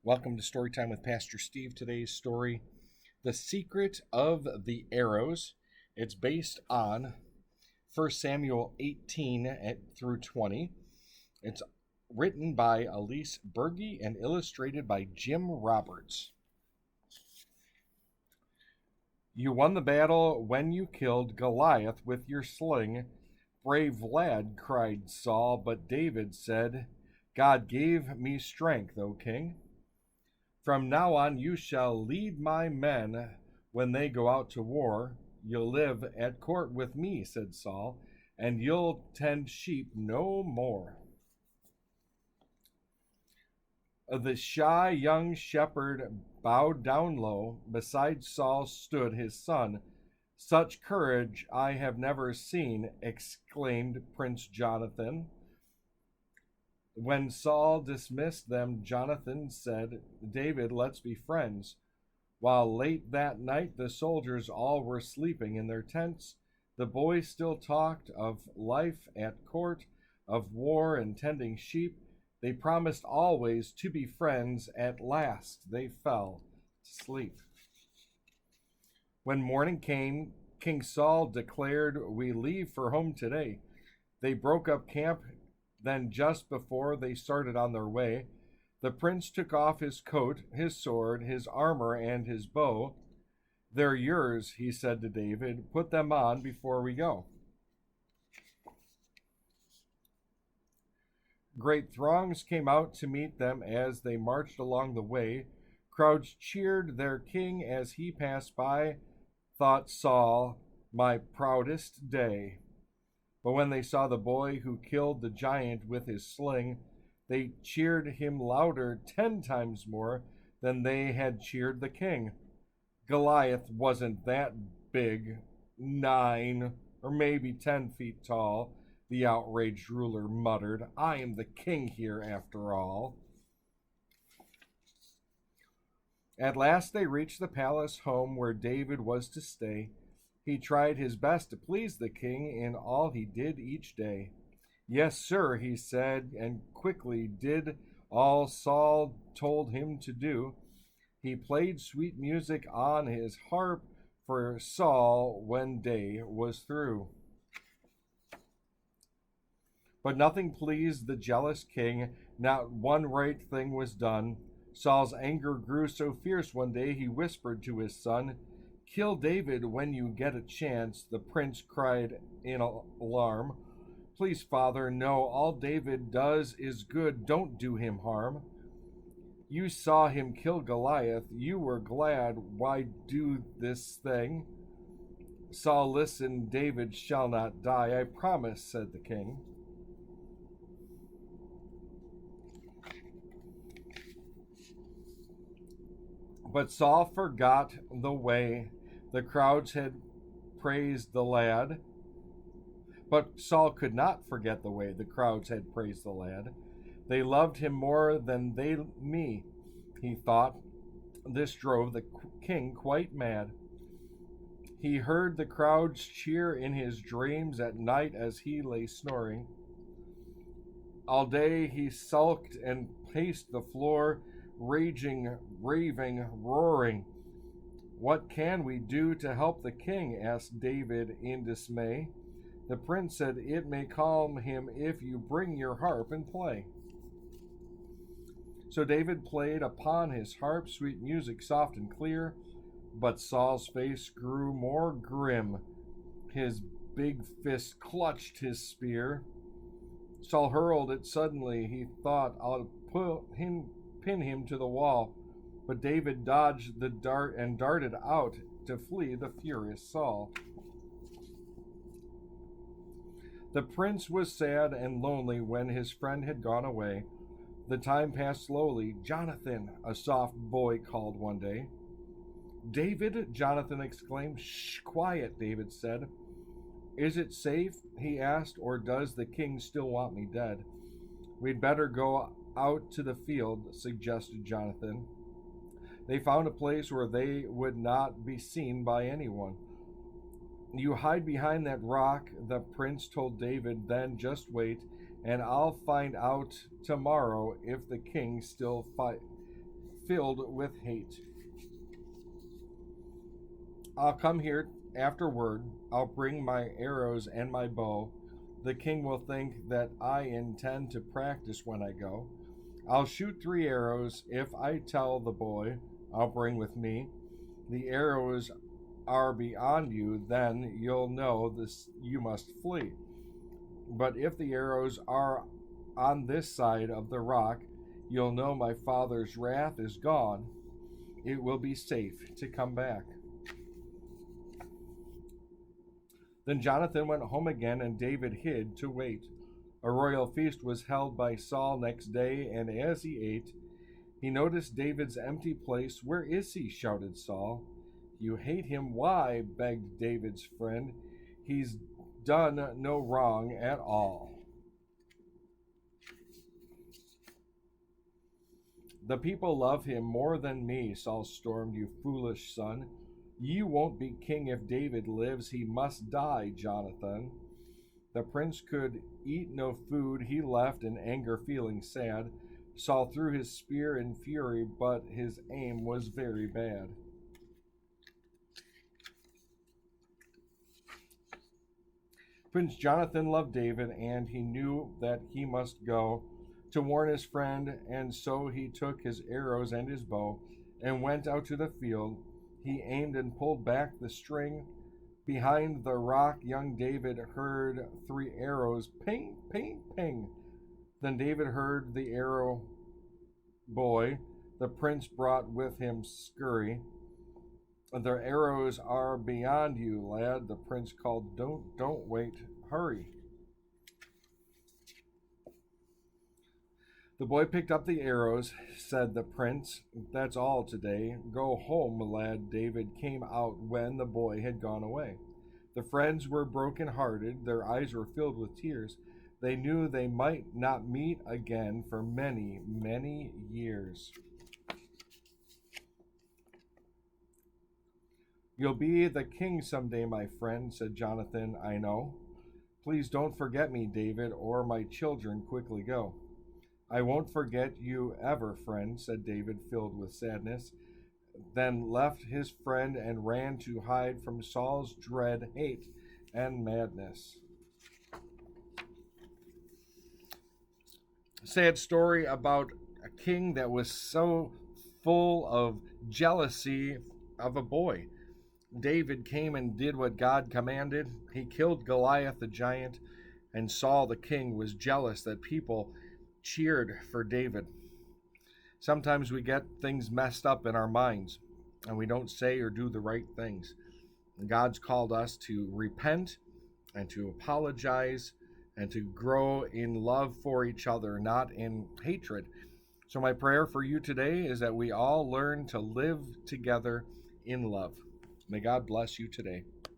Welcome to Storytime with Pastor Steve. Today's story, The Secret of the Arrows. It's based on 1 Samuel 18 through 20. It's written by Elise Berge and illustrated by Jim Roberts. You won the battle when you killed Goliath with your sling. Brave lad, cried Saul, but David said, God gave me strength, O king. From now on you shall lead my men when they go out to war. You'll live at court with me, said Saul, and you'll tend sheep no more. The shy young shepherd bowed down low. Beside Saul stood his son. Such courage I have never seen, exclaimed Prince Jonathan. When Saul dismissed them, Jonathan said, David, let's be friends. While late that night the soldiers all were sleeping in their tents, the boys still talked of life at court, of war and tending sheep. They promised always to be friends. At last they fell to sleep. When morning came, King Saul declared, We leave for home today. They broke up camp. Then just before they started on their way, the prince took off his coat, his sword, his armor, and his bow. They're yours, he said to David. Put them on before we go. Great throngs came out to meet them as they marched along the way. Crowds cheered their king as he passed by, thought Saul, my proudest day. But when they saw the boy who killed the giant with his sling, they cheered him louder 10 times more than they had cheered the king. Goliath wasn't that big, 9 or maybe 10 feet tall, the outraged ruler muttered. I am the king here after all. At last they reached the palace home where David was to stay. He tried his best to please the king in all he did each day. Yes, sir, he said, and quickly did all Saul told him to do. He played sweet music on his harp for Saul when day was through. But nothing pleased the jealous king. Not one right thing was done. Saul's anger grew so fierce one day he whispered to his son, Kill David when you get a chance, the prince cried in alarm. Please, father, no, all David does is good. Don't do him harm. You saw him kill Goliath. You were glad. Why do this thing? Saul, listen, David shall not die. I promise, said the king. But Saul forgot the way the crowds had praised the lad. But Saul could not forget the way the crowds had praised the lad. They loved him more than they me, he thought. This drove the king quite mad. He heard the crowds cheer in his dreams at night as he lay snoring. All day he sulked and paced the floor, raging, raving, roaring. What can we do to help the king? Asked David in dismay. The prince said, It may calm him if you bring your harp and play. So David played upon his harp sweet music soft and clear, but Saul's face grew more grim. His big fist clutched his spear. Saul hurled it suddenly. He thought, I'll pin him to the wall. But David dodged the dart and darted out to flee the furious Saul. The prince was sad and lonely when his friend had gone away. The time passed slowly. Jonathan, a soft boy called one day. David, Jonathan exclaimed. Shh, quiet, David said. Is it safe, he asked, or does the king still want me dead? We'd better go out to the field, suggested Jonathan. They found a place where they would not be seen by anyone. You hide behind that rock, the prince told David, then just wait, and I'll find out tomorrow if the king still filled with hate. I'll come here afterward. I'll bring my arrows and my bow. The king will think that I intend to practice when I go. I'll shoot 3 arrows if I tell the boy I'll bring with me. The arrows are beyond you, then you'll know this you must flee. But if the arrows are on this side of the rock, you'll know my father's wrath is gone. It will be safe to come back. Then Jonathan went home again, and David hid to wait. A royal feast was held by Saul next day, and as he ate, he noticed David's empty place. Where is he? Shouted Saul. You hate him. Why? Begged David's friend. He's done no wrong at all. The people love him more than me, Saul stormed. You foolish son. You won't be king if David lives. He must die, Jonathan. The prince could eat no food. He left in anger, feeling sad. Saul threw his spear in fury, but his aim was very bad. Prince Jonathan loved David, and he knew that he must go to warn his friend, and so he took his arrows and his bow and went out to the field. He aimed and pulled back the string. Behind the rock, young David heard 3 arrows, ping, ping, ping. Then David heard the arrow boy the prince brought with him scurry. The arrows are beyond you, lad, the prince called. Don't wait, hurry. The boy picked up the arrows, said the prince. That's all today. Go home, lad. David came out when the boy had gone away. The friends were broken-hearted. Their eyes were filled with tears. They knew they might not meet again for many, many years. You'll be the king someday, my friend, said Jonathan. I know. Please don't forget me, David, or my children quickly go. I won't forget you ever, friend, said David, filled with sadness, then left his friend and ran to hide from Saul's dread, hate, and madness. Sad story about a king that was so full of jealousy of a boy. David came and did what God commanded. He killed Goliath the giant, and Saul the king was jealous that people cheered for David. Sometimes we get things messed up in our minds, and we don't say or do the right things. God's called us to repent and to apologize and to grow in love for each other, not in hatred. So my prayer for you today is that we all learn to live together in love. May God bless you today.